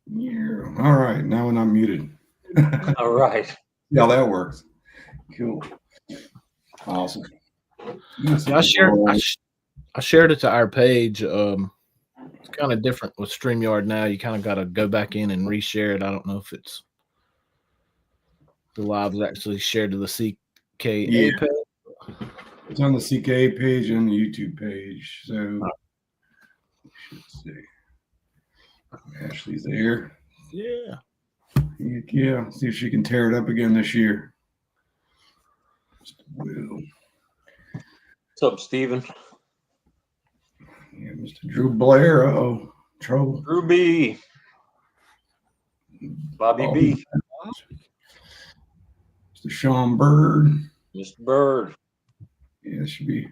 Yeah. All right. Now when I'm muted. All right. Yeah, that works. Cool. Awesome. Yes, Yeah, I shared it to our page. It's kind of different with StreamYard now. You kind of got to go back in and reshare it. I don't know if it's the live's actually shared to the CKA yeah, page. it's on the CKA page and the YouTube page. So you should see. Ashley's there. Yeah. Yeah. See if she can tear it up again this year. Will. What's up, Steven? Yeah, Mr. Drew Blair. Oh, trouble. Ruby. Bobby Oh, B. Mr. Sean Bird. Mr. Bird. Yeah, it should be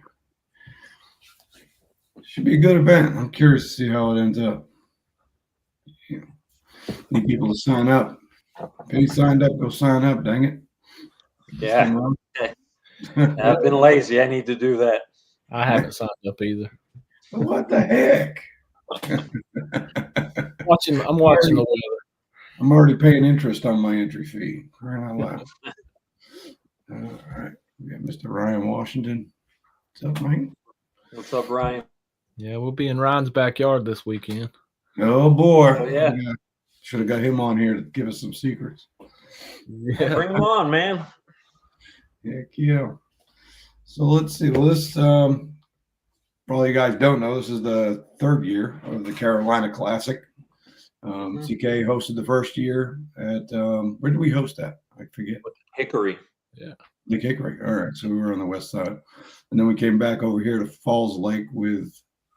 a good event. I'm curious to see how it ends up. Yeah. Need people to sign up. If you signed up, go sign up. Dang it. Yeah. I've been lazy. I need to do that. I haven't signed up either. What the heck? I'm watching the weather. I'm already paying interest on my entry fee. Crying out loud. All right. We got Mr. Ryan Washington. What's up, Mike? What's up, Ryan? Yeah, we'll be in Ryan's backyard this weekend. Oh, boy. Oh, yeah. Should have got him on here to give us some secrets. Yeah. Bring him on, man. Heck yeah. So let's see. Well, this probably you guys don't know. This is the third year of the Carolina Classic. CK hosted the first year at where did we host that? I forget. Hickory. Yeah. Lake Hickory. All right. So we were on the west side. And then we came back over here to Falls Lake with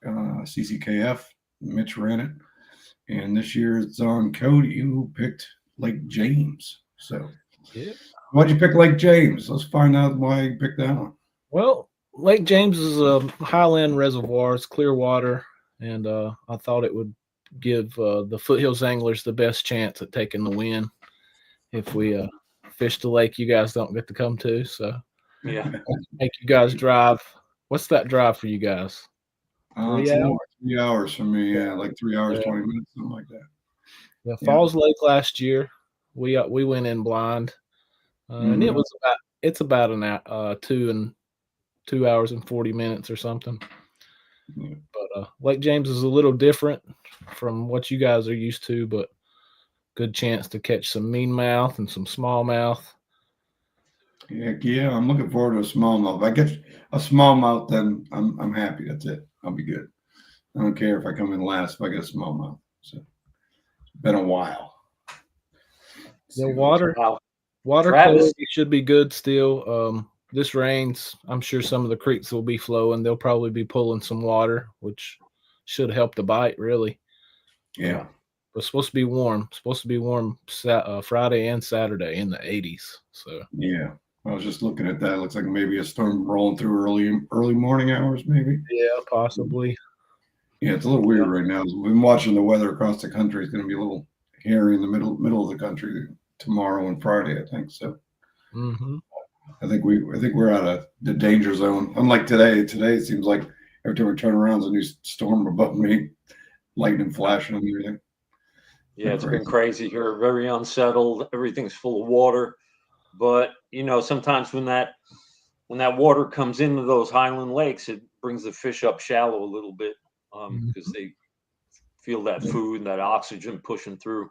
CCKF. Mitch ran it. And this year it's on Cody, who picked Lake James. So yeah. Why'd you pick Lake James? Let's find out why you picked that one. Well, Lake James is a highland reservoir. It's clear water. And I thought it would give the Foothills Anglers the best chance at taking the win if we fish the lake you guys don't get to come to. So yeah, make you guys drive. What's that drive for you guys? 3 hours? 3 hours for me. Yeah, like 3 hours, 20 minutes, something like that. The Falls Lake last year, we went in blind, and it's about an 2 hours and 40 minutes or something. Yeah. But Lake James is a little different from what you guys are used to, but good chance to catch some meanmouth and some smallmouth. Yeah, I'm looking forward to a smallmouth. If I get a smallmouth, then I'm happy. That's it. I'll be good. I don't care if I come in last if I get a smallmouth. So it's been a while. The water quality should be good still. This rains, I'm sure some of the creeks will be flowing. They'll probably be pulling some water, which should help the bite, really. Yeah. But it's supposed to be warm. It's supposed to be warm Friday and Saturday in the 80s. So yeah, I was just looking at that. It looks like maybe a storm rolling through early morning hours, maybe. Yeah, possibly. Yeah, it's a little weird right now. We've been watching the weather across the country. It's going to be a little hairy in the middle of the country tomorrow and Friday, I think. So. Mm-hmm. I think we're out of the danger zone. Unlike today. Today it seems like every time we turn around, there's a new storm above me, lightning flashing and everything. Yeah, it's been crazy here. Very unsettled. Everything's full of water. But sometimes when that water comes into those highland lakes, it brings the fish up shallow a little bit because they feel that food and that oxygen pushing through,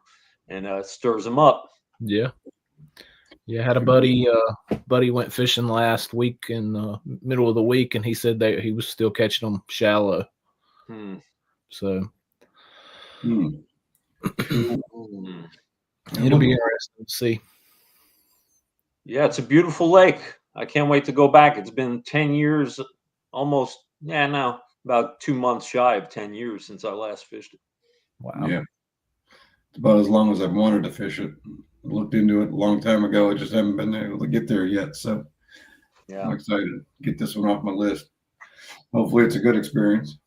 and stirs them up. Yeah. Yeah, I had a buddy went fishing last week in the middle of the week, and he said that he was still catching them shallow. So it'll be interesting to see. Yeah, it's a beautiful lake. I can't wait to go back. It's been 10 years, almost. Yeah, now about 2 months shy of 10 years since I last fished it. Wow. Yeah, it's about as long as I've wanted to fish it. I looked into it a long time ago. I just haven't been able to get there yet. So I'm excited to get this one off my list. Hopefully, it's a good experience.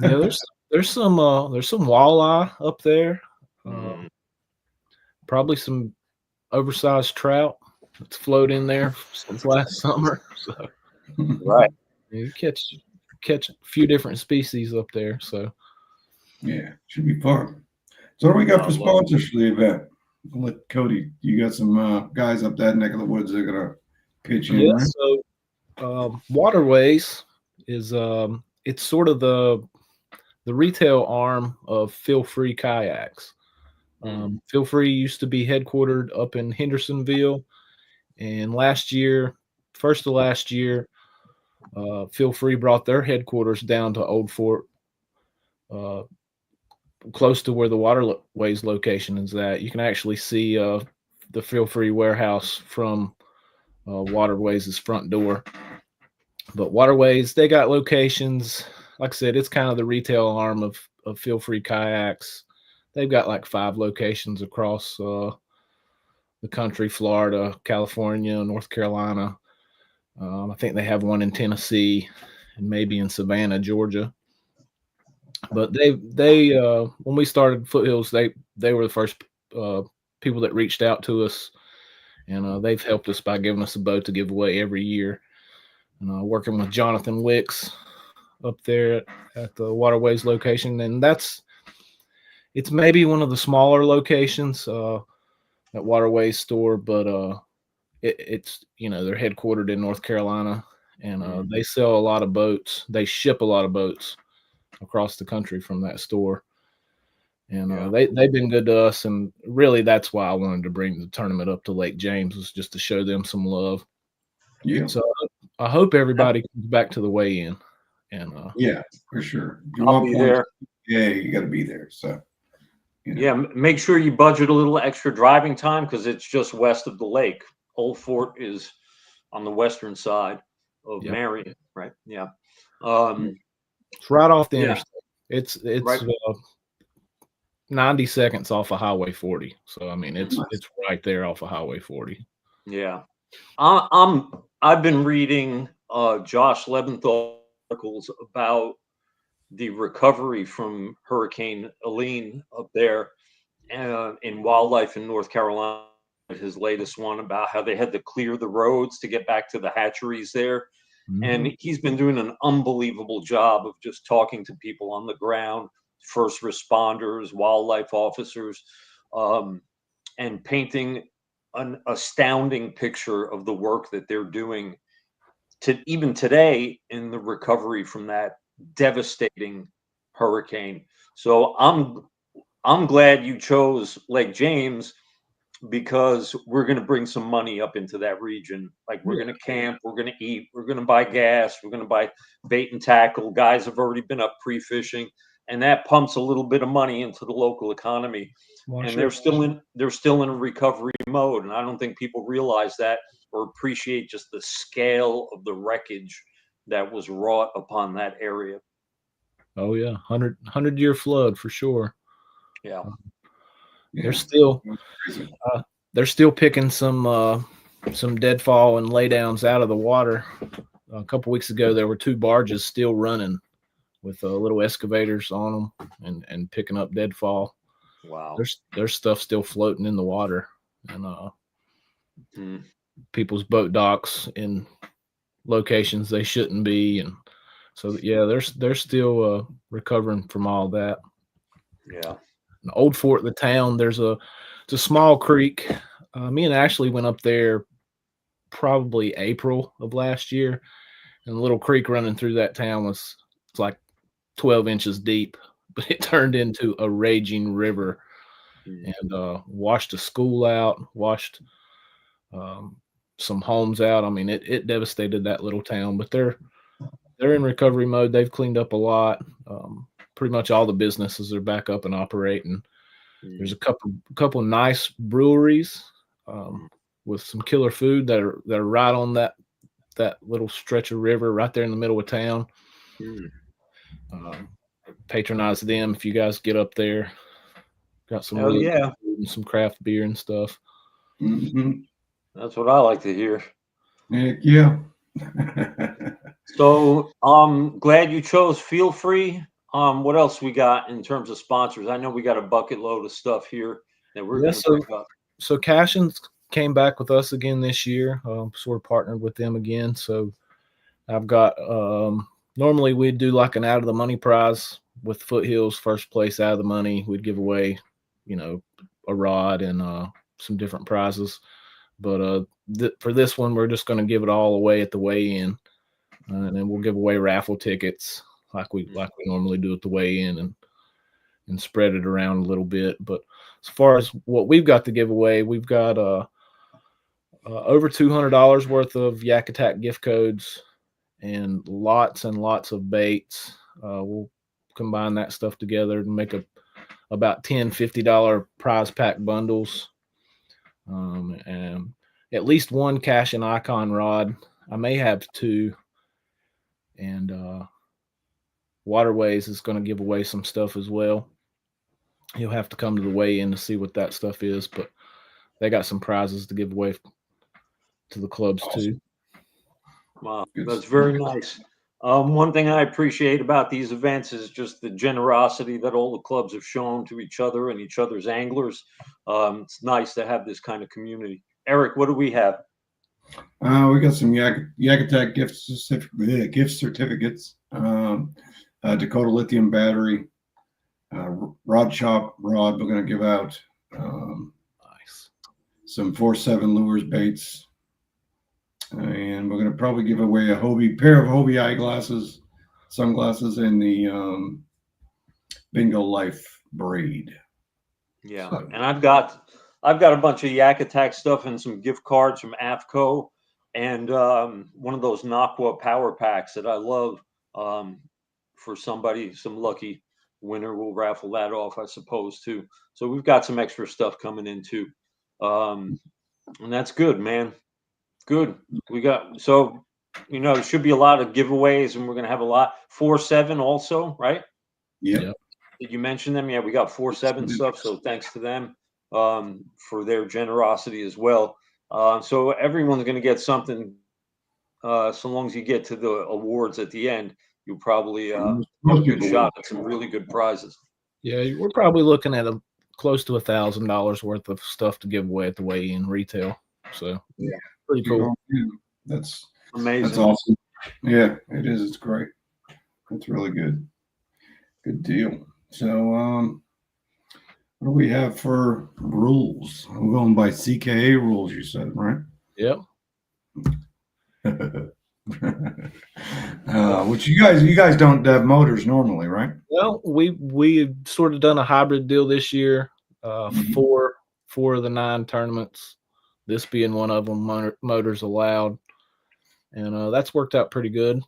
Yeah, there's some walleye up there. Probably some oversized trout that's floated in there since last summer. So right, you catch a few different species up there. So yeah, should be fun. So what do we got for love it. sponsors for the event? I'll let Cody, you got some guys up that neck of the woods that are gonna pitch in, Yeah, right? so Waterways is it's sort of the retail arm of Feel Free Kayaks. Feel Free used to be headquartered up in Hendersonville, and last year, Feel Free brought their headquarters down to Old Fort, close to where the Waterways location is at. You can actually see the Feel Free warehouse from Waterways' front door. But Waterways, they got locations. Like I said, it's kind of the retail arm of Feel Free Kayaks. They've got like 5 locations across the country: Florida, California, North Carolina. I think they have one in Tennessee and maybe in Savannah, Georgia. But they when we started Foothills, they were the first people that reached out to us, and they've helped us by giving us a boat to give away every year. And working with Jonathan Wicks up there at the Waterways location, and it's maybe one of the smaller locations at Waterways store, but it's they're headquartered in North Carolina, and they sell a lot of boats. They ship a lot of boats across the country from that store, and they've been good to us. And really, that's why I wanted to bring the tournament up to Lake James, was just to show them some love. Yeah. So I hope everybody comes back to the weigh-in. And yeah, for sure. If you I'll want be points, there. yeah, you got to be there. So Yeah, make sure you budget a little extra driving time because it's just west of the lake. Old Fort is on the western side of Marion, right? Yeah. It's right off the Yeah. interstate. It's Right. 90 seconds off of Highway 40. So I mean, it's Nice. right there off of Highway 40. Yeah. I've been reading Josh Leventhal articles about the recovery from Hurricane Helene up there in wildlife in North Carolina. His latest one about how they had to clear the roads to get back to the hatcheries there. And he's been doing an unbelievable job of just talking to people on the ground, first responders, wildlife officers, and painting an astounding picture of the work that they're doing to even today in the recovery from that devastating hurricane. So I'm glad you chose Lake James because we're going to bring some money up into that region. Like we're going to camp, we're going to eat, we're going to buy gas, we're going to buy bait and tackle. Guys have already been up pre-fishing, and that pumps a little bit of money into the local economy. Well, And sure. they're still in a recovery mode, and I don't think people realize that or appreciate just the scale of the wreckage that was wrought upon that area. Oh yeah, 100-year flood for sure. Yeah. They're still picking some deadfall and laydowns out of the water. A couple weeks ago, there were 2 barges still running with little excavators on them and picking up deadfall. Wow. There's stuff still floating in the water, and people's boat docks in locations they shouldn't be, and so yeah, they're still recovering from all that. Yeah. Old Fort, the town, it's a small creek. Me and Ashley went up there probably April of last year, and the little creek running through that town it's like 12 inches deep, but it turned into a raging river and washed a school out, washed some homes out. I mean, it devastated that little town, but they're in recovery mode. They've cleaned up a lot. Pretty much all the businesses are back up and operating. There's a couple nice breweries with some killer food that are right on that little stretch of river right there in the middle of town. Patronize them if you guys get up there. Got some really good food and some craft beer and stuff. That's what I like to hear. Heck yeah. So I'm glad you chose Feel Free. What else we got in terms of sponsors? I know we got a bucket load of stuff here that we're going to bring up. So Cashin's came back with us again this year. Sort of partnered with them again. So I've got normally we'd do like an out of the money prize with Foothills, first place out of the money. We'd give away a rod and some different prizes. But for this one, we're just going to give it all away at the weigh-in, and then we'll give away raffle tickets like we normally do at the weigh-in, and spread it around a little bit. But as far as what we've got to give away, we've got over $200 worth of Yak Attack gift codes and lots of baits. We'll combine that stuff together and make about 10 $50 prize pack bundles, and at least one Cash and Icon rod. I may have two, and Waterways is going to give away some stuff as well. You'll have to come to the weigh-in to see what that stuff is, but they got some prizes to give away to the clubs too. Wow, that's very nice. One thing I appreciate about these events is just the generosity that all the clubs have shown to each other and each other's anglers. It's nice to have this kind of community. Eric, what do we have? We got some Yak Attack gift certificates, Dakota Lithium battery, Rod Shop rod. We're going to give out Nice. some 4-7 lures baits, and we're going to probably give away a pair of Hobie eyeglasses, sunglasses, and the Bingo Life braid. Yeah, so. And I've got a bunch of Yak Attack stuff and some gift cards from AFCO, and one of those Naqua power packs that I love. For somebody, some lucky winner, will raffle that off, I suppose, too. So we've got some extra stuff coming in too, and that's good, man. Good. We got there should be a lot of giveaways, and we're gonna have a lot. 4-7 also, right? Yeah. Did you mention them? Yeah, we got 4-7 stuff. So thanks to them for their generosity as well. So everyone's gonna get something. So long as you get to the awards at the end, you'll probably have a good shot at some really good prizes. Yeah, we're probably looking at close to $1,000 worth of stuff to give away at the weigh-in retail. So yeah, pretty cool. That's amazing. That's awesome. Yeah, it is. It's great. It's really good. Good deal. So, what do we have for rules? We're going by CKA rules, you said, right? Yep. Which you guys don't have motors normally, right? Well, we sort of done a hybrid deal this year. Four of the 9 tournaments, this being one of them, motors allowed, and that's worked out pretty good.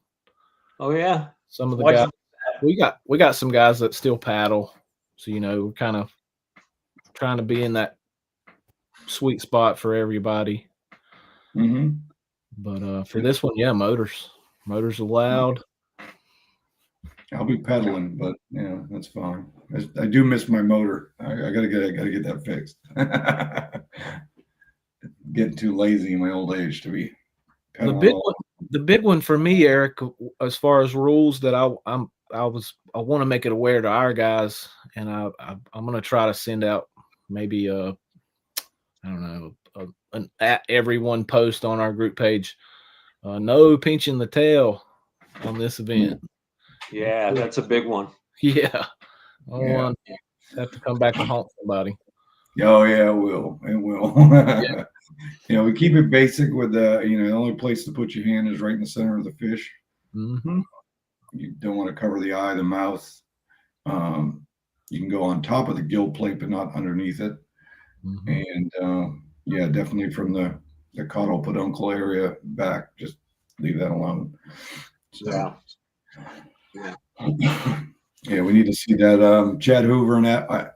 Oh yeah, some of the guys we got some guys that still paddle, so we're kind of trying to be in that sweet spot for everybody. Mm-hmm. But for this one, yeah, motors allowed. I'll be pedaling, but yeah, that's fine. I do miss my motor. I gotta get that fixed. Getting too lazy in my old age to be pedaling. The big one for me, Eric, as far as rules that I want to make it aware to our guys, and I'm gonna try to send out maybe I don't know, an at everyone post on our group page. No pinching the tail on this event. Yeah, that's a big one. Yeah. Have to come back to haunt somebody. Oh yeah, it will. Yeah. We keep it basic with the only place to put your hand is right in the center of the fish. Mm-hmm. You don't want to cover the eye, the mouth. You can go on top of the gill plate, but not underneath it. Mm-hmm. And definitely from the caudal peduncle area back, just leave that alone. So, yeah, we need to see that. Chad Hoover and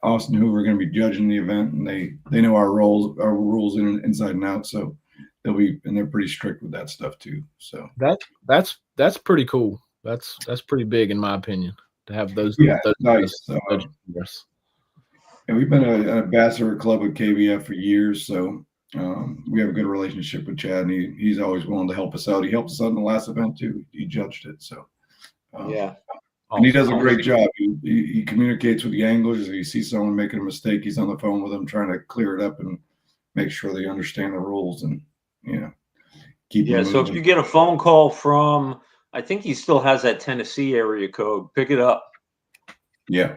Austin Hoover are going to be judging the event, and they know our rules inside and out. So they're pretty strict with that stuff too. So that's pretty cool. That's pretty big in my opinion to have those. Yeah, those nice. And we've been an ambassador club with KBF for years, so we have a good relationship with Chad, and he's always willing to help us out. He helped us out in the last event too. He judged it, so and he does a great job. He communicates with the anglers. If he sees someone making a mistake, he's on the phone with them trying to clear it up and make sure they understand the rules and keep. Yeah, so if you get a phone call from, I think he still has that Tennessee area code, pick it up. Yeah.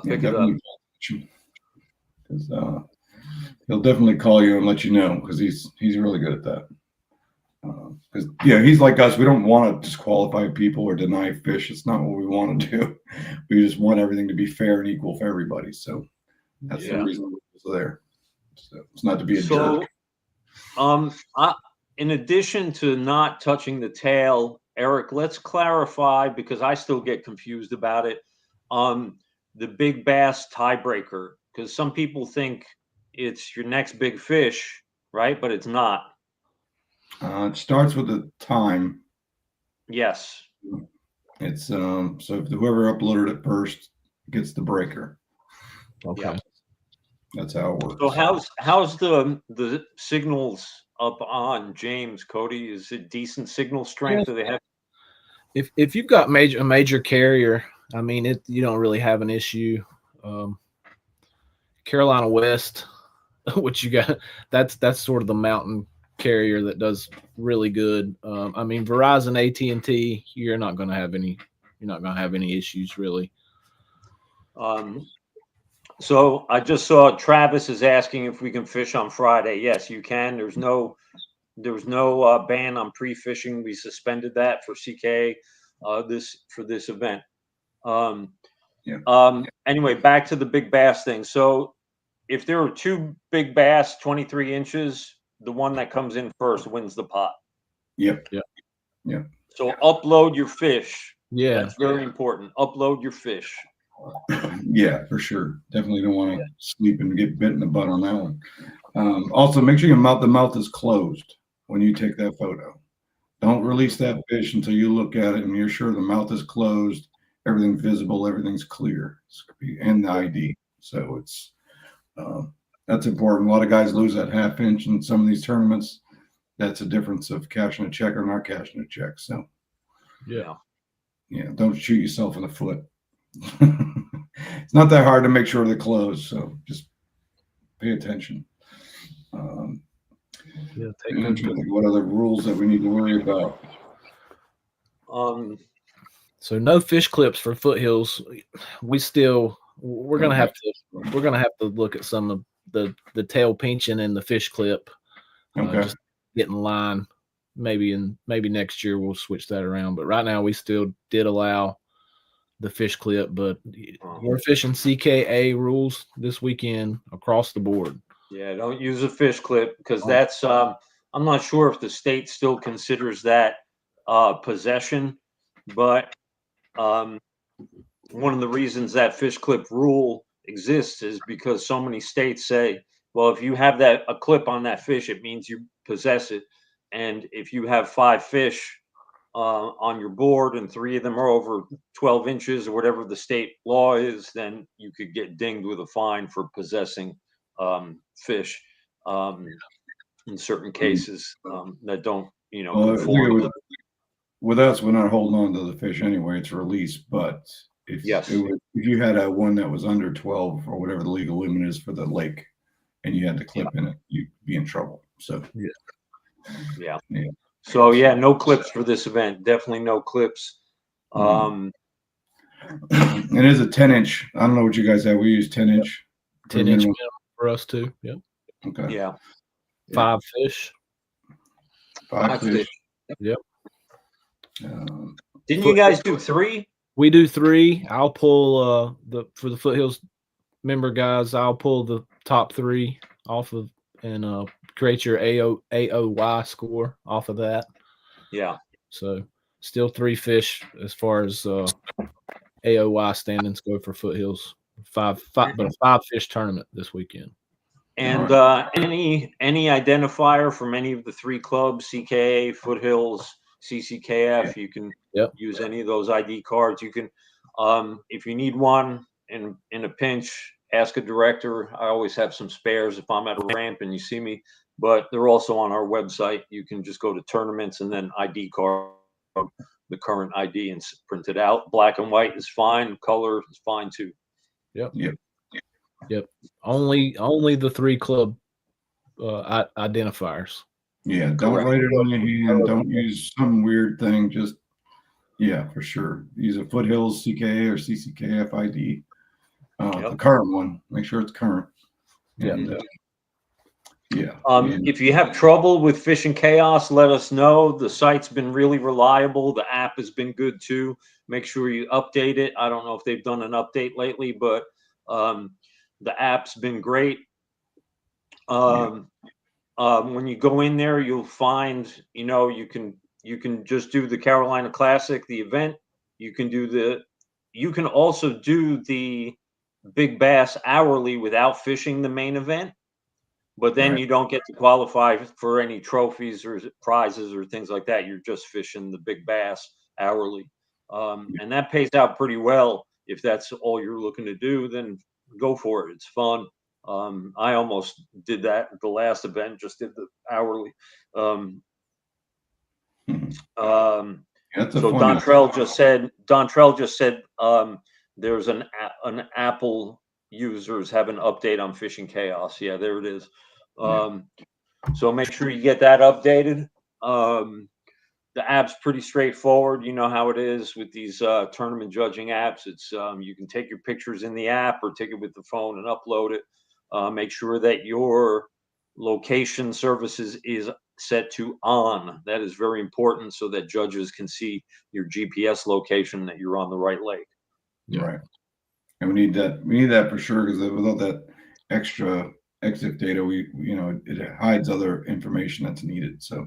pick it up. Because he'll definitely call you and let you know, because he's really good at that. Because he's like us. We don't want to disqualify people or deny fish. It's not what we want to do. We just want everything to be fair and equal for everybody. So that's the reason we're there. So it's not to be a jerk. In addition to not touching the tail, Eric, let's clarify, because I still get confused about it. The big bass tiebreaker, because some people think it's your next big fish, right? But it's not. It starts with the time. Yes. It's so if whoever uploaded it first gets the breaker. Okay. Yeah. That's how it works. So how's the signals up on James, Cody? Is it decent signal strength? Do they have? If you've got a major carrier, I mean, you don't really have an issue. Carolina West, which you got, that's sort of the mountain carrier that does really good. I mean, Verizon, AT&T, you're not going to have any issues really. So I just saw Travis is asking if we can fish on Friday. Yes, you can. There was no ban on pre-fishing. We suspended that for CK for this event. Anyway, back to the big bass thing. So if there are two big bass, 23 inches, the one that comes in first wins the pot. Yep. So upload your fish. Yeah. That's very important. Upload your fish. Yeah, for sure. Definitely don't want to sleep and get bit in the butt on that one. Also, make sure the mouth is closed when you take that photo. Don't release that fish until you look at it and you're sure the mouth is closed, everything's visible, everything's clear, and the ID. So it's that's important. A lot of guys lose that half inch in some of these tournaments. That's a difference of cashing a check or not cashing a check. So yeah, don't shoot yourself in the foot. It's not that hard to make sure they're closed, so just pay attention. What other rules that we need to worry about? So no fish clips for Foothills. We're gonna have to look at some of the tail pinching and the fish clip. Just get in line. Maybe next year we'll switch that around. But right now we still did allow the fish clip, but we're fishing CKA rules this weekend across the board. Yeah, don't use a fish clip, because that's I'm not sure if the state still considers that possession, but one of the reasons that fish clip rule exists is because so many states say, well, if you have a clip on that fish, it means you possess it. And if you have 5 fish on your board and 3 of them are over 12 inches or whatever the state law is, then you could get dinged with a fine for possessing fish in certain cases that don't, conform. With us, we're not holding on to the fish anyway. It's released. But if you had one that was under 12 or whatever the legal limit is for the lake, and you had the clip in it, you'd be in trouble. So yeah. So no clips for this event. Definitely no clips. It is a 10-inch. I don't know what you guys have. We use 10-inch. 10-inch for us too. Yep. Okay. Yeah. 5 fish. 5 fish. Yep. Didn't you guys do 3? We do 3. I'll pull for the Foothills member guys. I'll pull the top 3 off of and create your AOY score off of that. Yeah. So still 3 fish as far as AOY standings go for Foothills. 5, but a 5 fish tournament this weekend. And any identifier from any of the 3 clubs, CKA, Foothills, CCKF, you can use any of those ID cards. You can, if you need one in a pinch, ask a director. I always have some spares if I'm at a ramp and you see me, but they're also on our website. You can just go to tournaments and then ID card, the current ID, and print it out. Black and white is fine. Color is fine too. Yep. Only the 3 club identifiers. Yeah, don't write it on your hand. Don't use some weird thing. Just for sure. Use a Foothills CKA or CCKF ID. The current one. Make sure it's current. And, if you have trouble with Fishing Chaos, let us know. The site's been really reliable. The app has been good too. Make sure you update it. I don't know if they've done an update lately, but the app's been great. When you go in there, you'll find, you can just do the Carolina Classic, the event. You can also do the Big Bass hourly without fishing the main event, but then you don't get to qualify for any trophies or prizes or things like that. You're just fishing the Big Bass hourly. And that pays out pretty well. If that's all you're looking to do, then go for it. It's fun. I almost did that at the last event, just did the hourly. So Dontrell just said there's an Apple users have an update on Fishing Chaos. Yeah, there it is. So make sure you get that updated. The app's pretty straightforward. You know how it is with these tournament judging apps. It's you can take your pictures in the app or take it with the phone and upload it. Make sure that your location services is set to on. That is very important so that judges can see your GPS location that you're on the right lake. Right. And we need that for sure, because without that extra exit data, it hides other information that's needed. So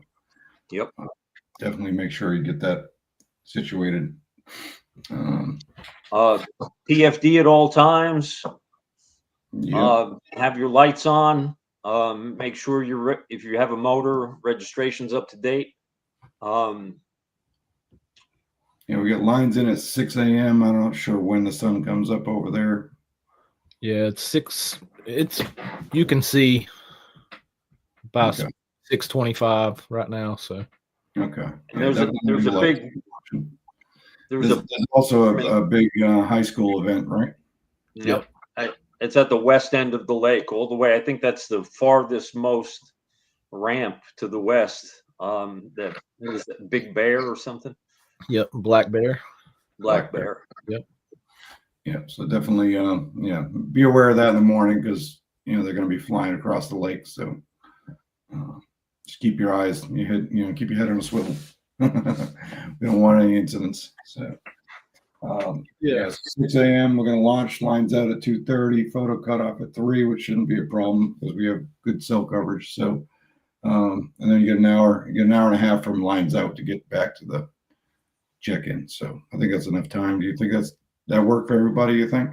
definitely make sure you get that situated. PFD at all times. Have your lights on. Make sure if you have a motor, registration's up to date. We get lines in at 6 a.m. I'm not sure when the sun comes up over there. Yeah, it's 6. You can see by 6:25 right now. So there's also a big high school event, right? Yep. It's at the west end of the lake, all the way. I think that's the farthest most ramp to the west. That is that Big Bear or something. Yep, Black Bear. Black Bear. Yep. Yeah, so definitely, be aware of that in the morning, because they're going to be flying across the lake. So just keep your eyes, keep your head on a swivel. We don't want any incidents. So 6 a.m. we're going to launch. Lines out at 2:30. Photo cutoff at 3, which shouldn't be a problem because we have good cell coverage. So, and then you get an hour and a half from lines out to get back to the check-in. So I think that's enough time. Do you think that work for everybody, you think?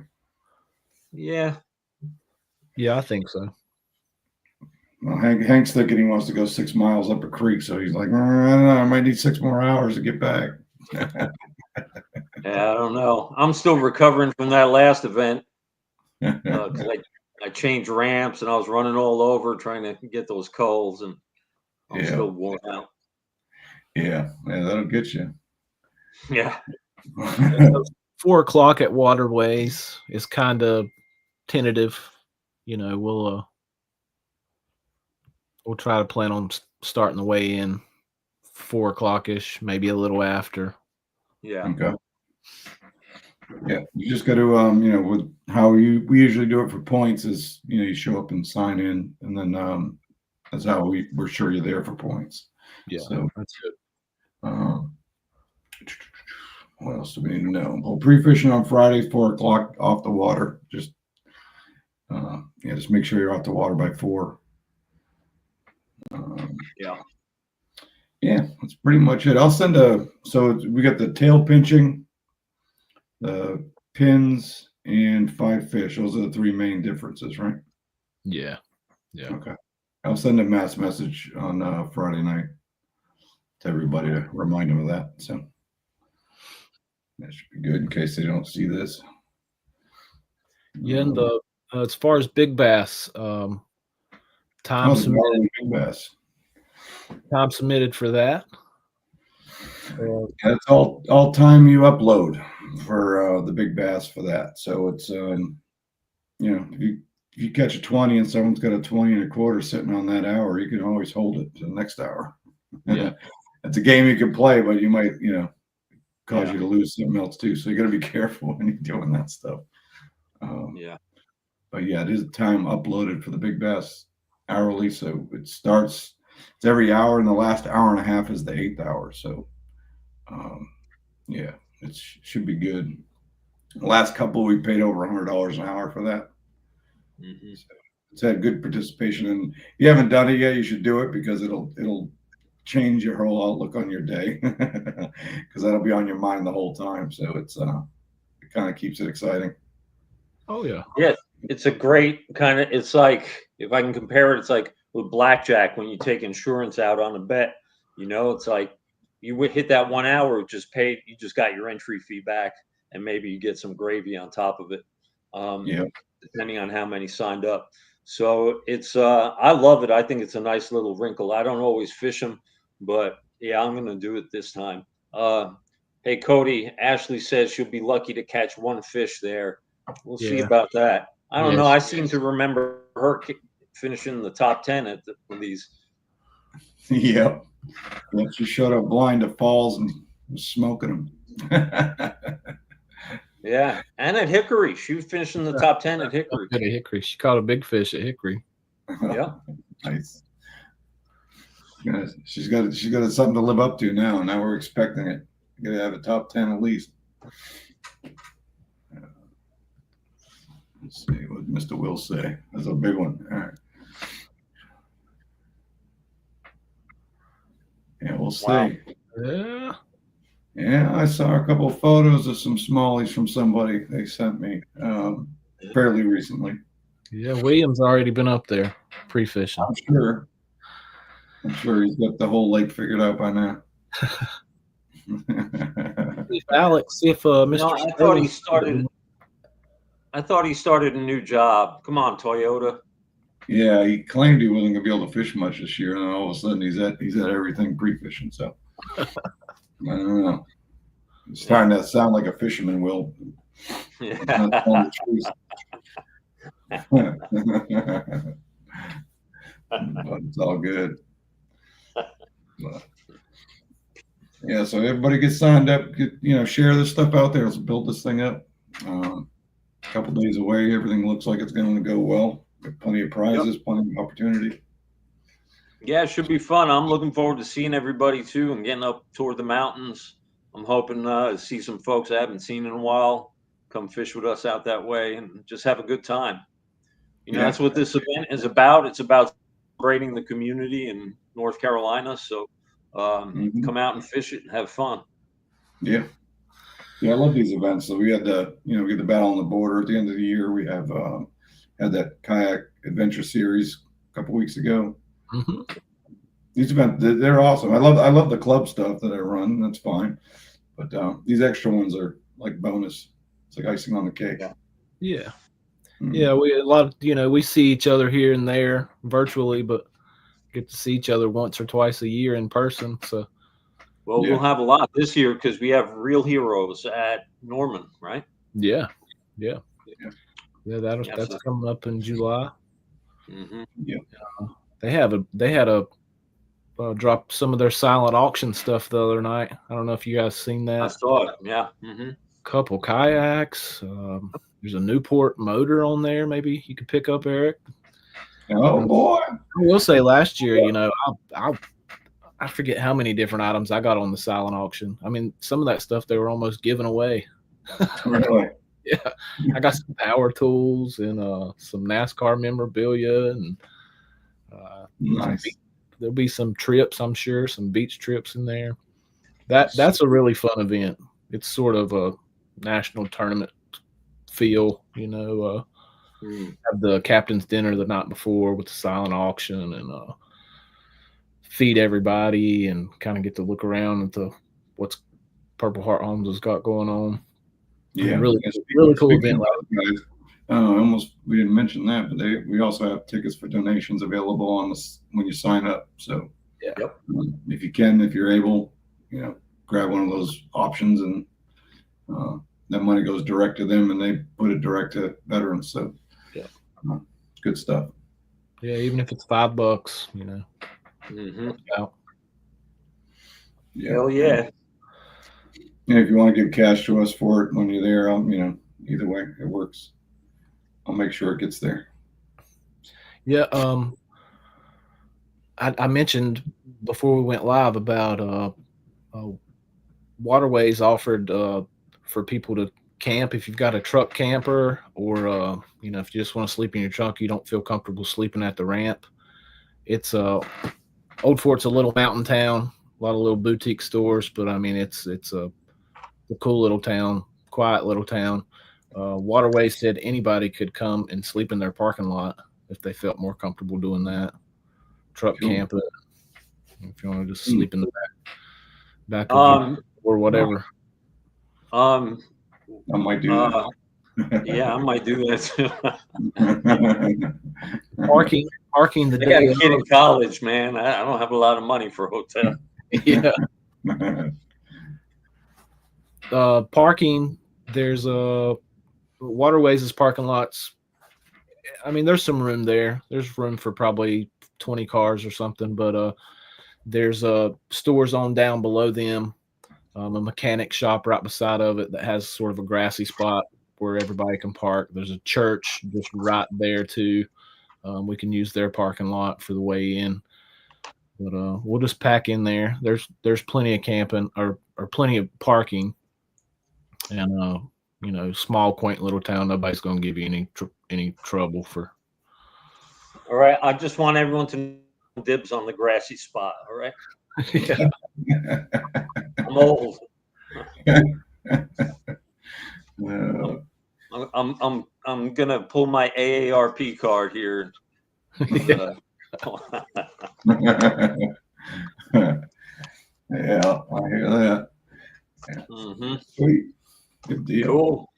Yeah, I think so. Well, Hank's thinking he wants to go 6 miles up a creek, so he's like, I don't know, I might need 6 more hours to get back. Yeah, I don't know. I'm still recovering from that last event because I changed ramps and I was running all over trying to get those culls, and I'm still worn out. Yeah, that'll get you. Yeah. 4 o'clock at Waterways is kind of tentative. We'll try to plan on starting the weigh in 4 o'clock-ish, maybe a little after. Yeah. Okay. Yeah, you just got to, with how we usually do it for points is, you show up and sign in, and then that's how we're sure you're there for points. Yeah, so that's good. What else do we need to know? Well, pre-fishing on Friday, 4 o'clock off the water. Just just make sure you're off the water by 4. Yeah, that's pretty much it. I'll send so we got the tail pinching, the pins, and 5 fish. Those are the 3 main differences, right? Yeah. Okay. I'll send a mass message on Friday night to everybody to remind them of that. So that should be good in case they don't see this. Yeah, and as far as Big Bass, time submitted for that. That's all time you upload for the Big Bass for that. So it's if you catch a 20 and someone's got a 20 and a quarter sitting on that hour, you can always hold it to the next hour. Yeah. It's a game you can play, but you might cause you to lose something else too. So you got to be careful when you're doing that stuff. Yeah. But yeah, it is time uploaded for the big bass hourly. So it's every hour, and the last hour and a half is the 8th hour. So yeah, it should be good. The last couple we paid over $100 an hour for that. Mm-hmm. So it's had good participation, and if you haven't done it yet, you should do it because it'll change your whole outlook on your day because that'll be on your mind the whole time. So it kind of keeps it exciting. Oh yeah. Yeah, it's a great kind of. It's like, if I can compare it, it's like with blackjack when you take insurance out on a bet. It's like you would hit that 1 hour, just paid. You just got your entry fee back, and maybe you get some gravy on top of it, Yeah, depending on how many signed up. So it's I love it. I think it's a nice little wrinkle. I don't always fish them, but yeah, I'm gonna do it this time. Hey Cody, Ashley says she'll be lucky to catch one fish there. We'll see Yeah. about that. I don't know. Yes. I seem to remember her finishing in the top 10 at these. yep. Yeah, she showed up blind at Falls and was smoking them. Yeah, and at Hickory, she was finishing the top 10 at Hickory. Good at Hickory. She caught a big fish at Hickory. Yeah, Nice. Yeah, she's got something to live up to now. Now we're expecting it. Got to have a top 10 at least. Let's see what Mr. Will say. That's a big one. All right. Yeah, we'll see. Wow. Yeah. Yeah, I saw a couple of photos of some smallies from somebody they sent me fairly recently. Yeah. William's already been up there pre-fishing. I'm sure he's got the whole lake figured out by now. If Alex, if Mr. No, I thought he started a new job. Come on, Toyota. Yeah, he claimed he wasn't gonna be able to fish much this year, and then all of a sudden he's at everything pre-fishing. So I don't know. It's starting to sound like a fisherman, Will. Yeah. But it's all good. But, yeah, so everybody get signed up. Share this stuff out there. Let's build this thing up. A couple days away. Everything looks like it's going to go well. Got plenty of prizes, plenty of opportunity. Yeah, it should be fun. I'm looking forward to seeing everybody too and getting up toward the mountains. I'm hoping to see some folks I haven't seen in a while come fish with us out that way and just have a good time. That's what this event is about. It's about celebrating the community in North Carolina. So come out and fish it and have fun. Yeah. Yeah, I love these events. So we had we get the Battle on the Border at the end of the year. We have had that kayak adventure series a couple weeks ago. Mm-hmm. These events, they're awesome. I love the club stuff that I run. That's fine, but these extra ones are like bonus. It's like icing on the cake. Yeah. Mm-hmm. Yeah, we see each other here and there virtually, but get to see each other once or twice a year in person. So, well, we'll have a lot this year because we have Real Heroes at Norman, right? Yeah. That's coming up in July. Mm-hmm. Yeah. They had a drop some of their silent auction stuff the other night. I don't know if you guys seen that. I saw it. Yeah. Mm-hmm. Couple kayaks. There's a Newport motor on there. Maybe you could pick up, Eric. Oh boy! I will say last year, I forget how many different items I got on the silent auction. I mean, some of that stuff they were almost giving away. Really? Yeah, I got some power tools and some NASCAR memorabilia and Nice. There'll be some trips, I'm sure, some beach trips in there. That's a really fun event. It's sort of a national tournament feel, have the captain's dinner the night before with the silent auction and feed everybody and kind of get to look around at what's Purple Heart Homes has got going on. Yeah, really cool event. We didn't mention that, but we also have tickets for donations available when you sign up. So if you can, if you're able, grab one of those options, and that money goes direct to them, and they put it direct to veterans. So good stuff. Yeah, even if it's $5, Mm-hmm. Yeah. Hell yeah. If you want to give cash to us for it when you're there, either way, it works. I'll make sure it gets there. Yeah. I mentioned before we went live about Waterways offered for people to camp if you've got a truck camper, or you know, if you just want to sleep in your truck, you don't feel comfortable sleeping at the ramp. It's Old Fort's a little mountain town, a lot of little boutique stores, but I mean it's a cool little town, quiet little town. Waterways said anybody could come and sleep in their parking lot if they felt more comfortable doing that. Truck Cool. camp it if you want to just sleep in the back of or whatever. I might do that. Yeah, I might do that too. Parking the I got day a kid in of. college, man. I don't have a lot of money for a hotel. Yeah. Parking, there's Waterways' parking lots. I mean, there's some room there. There's room for probably 20 cars or something, but there's stores on down below them, a mechanic shop right beside of it that has sort of a grassy spot where everybody can park. There's a church just right there too. We can use their parking lot for the way in, but we'll just pack in there. There's plenty of camping or plenty of parking, and you know, small quaint little town. Nobody's going to give you any trouble for. All right, I just want everyone to know dibs on the grassy spot. All right. Yeah. I'm old. Uh, I'm gonna pull my AARP card here. Yeah. Yeah, I hear that. Sweet. Good deal. Cool.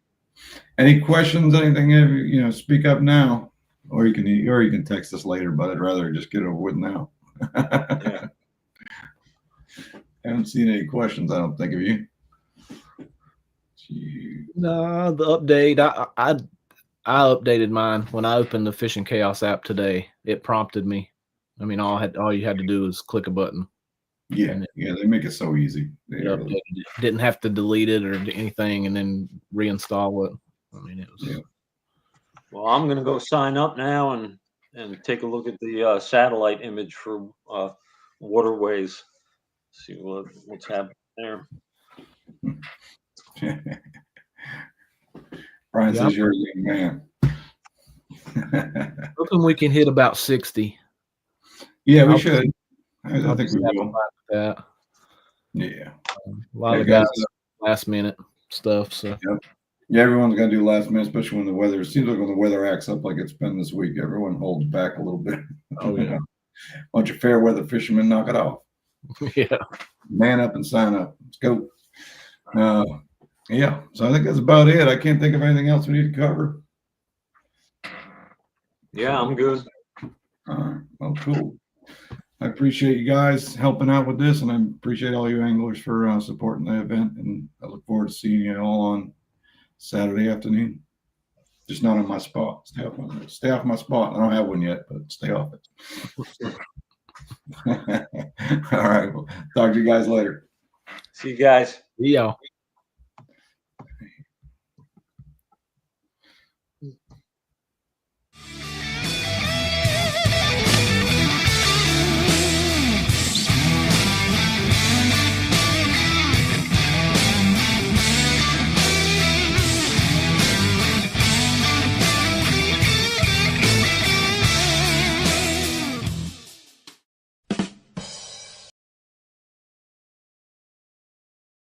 Any questions? Anything? You know, speak up now, or you can text us later. But I'd rather just get it over with now. Yeah. Haven't seen any questions. I don't think of you. No, the update. I updated mine when I opened the Fishing Chaos app today. It prompted me. I mean, all you had to do was click a button. Yeah, they make it so easy. Didn't have to delete it or anything, and then reinstall it. I mean, it was. Yeah. Well, I'm gonna go sign up now and take a look at the satellite image for Waterways. See what's happening there. Brian says you're a young man. Hoping we can hit about 60. Yeah, we should. I think we will. That. Yeah. A lot of guys last minute stuff. So. Yep. Yeah, everyone's gonna do last minute, especially when the weather. It seems like when the weather acts up like it's been this week, everyone holds back a little bit. Oh yeah. Bunch of fair weather fishermen knock it off. Yeah. Man up and sign up. Let's go. Yeah. So I think that's about it. I can't think of anything else we need to cover. Yeah, I'm good. All right. Well, cool. I appreciate you guys helping out with this, and I appreciate all you anglers for supporting the event. And I look forward to seeing you all on Saturday afternoon. Just not on my spot. Stay off my spot. I don't have one yet, but stay off it. All right. Well, talk to you guys later. See you guys. See y'all.